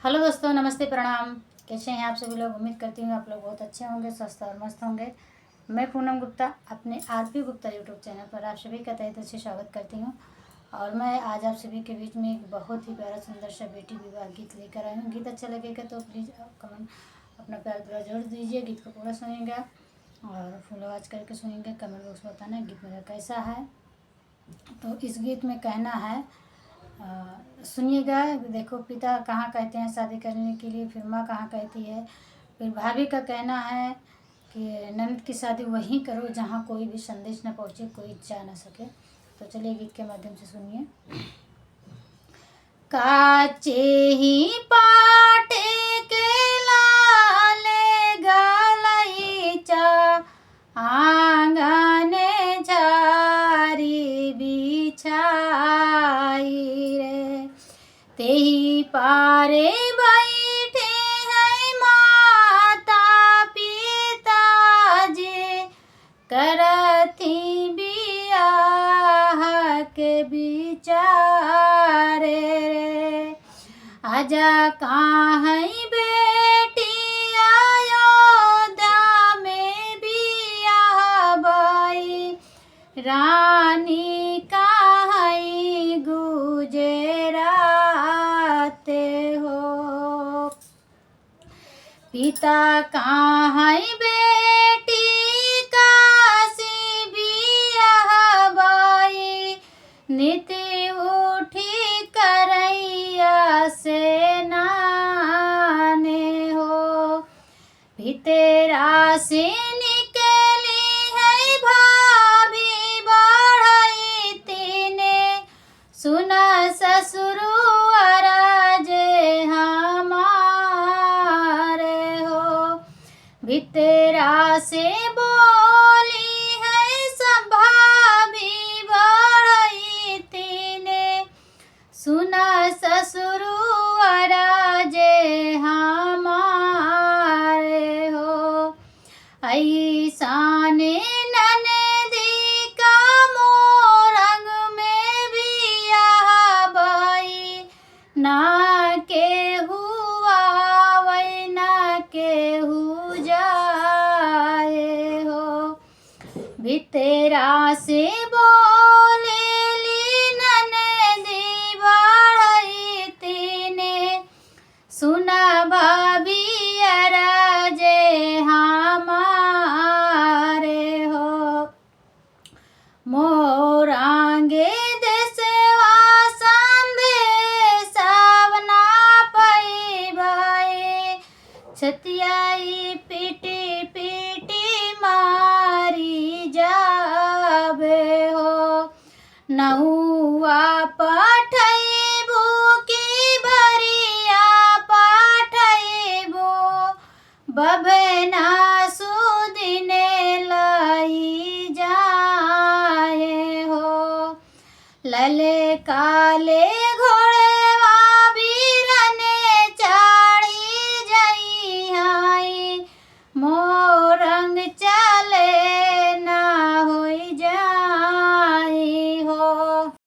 Hello दोस्तों, नमस्ते, प्रणाम। कैसे हैं आप सभी लोग? उम्मीद करती हूँ आप लोग बहुत अच्छे होंगे, स्वस्थ और मस्त होंगे। मैं पूनम गुप्ता अपने आरपी गुप्ता यूट्यूब चैनल पर आप सभी का तहे दिल से स्वागत करती हूँ। और मैं आज आप सभी के बीच में एक बहुत ही प्यारा सुंदर सा बेटी विवाह गीत लेकर आई हूँ। गीत अच्छा लगेगा तो प्लीज़ कमेंट अपना प्यार पूरा जरूर दीजिए। गीत को पूरा सुनिएगा और फुल आवाज़ करके सुनिएगा। कमेंट बॉक्स में बताना गीत मेरा कैसा है। तो इस गीत में कहना है, सुनिएगा। देखो, पिता कहाँ कहते हैं शादी करने के लिए, फिर माँ कहाँ कहती है, फिर भाभी का कहना है कि ननद की शादी वहीं करो जहाँ कोई भी संदेश न पहुँचे, कोई जा ना सके। तो चलिए गीत के माध्यम से सुनिए। काचे ही पाटे के लाले गलईचा आंगने झारी बिछाई रे, तेही पारे बैठे हैं माता पिता जे, करती बियाह के बिचारे रे। आजा कहाँ है बेटी अयोध्या में बियाह बाई, रानी कहाँ गुजराते हो। पिता कहाँ है बेटी काशी बियाह बाई, नीति उठी करैया से नाने हो। भितरा से निकली है भाभी बढ़ई तीने, सुना ससुरुआरा जे हमारे हो। भितरा से बोली है सब भाभी बढ़ई तीने, सुना ससुरुआरा जे हमारे हो। ऐसाने ननदी का मोरंग में बियाह बाई, ना के हुआ वै ना के हु जाए हो। भितरा से बोलेली ननदी बढ़ई तीने, सुना भाभी अराजे हमारे हो। मोरांगे देशवा संदेशवना पई भाई, छतियाई पीटी पीटी मारी जाबे हो। नहुआ पठैबू की बरिया पठैबू, बब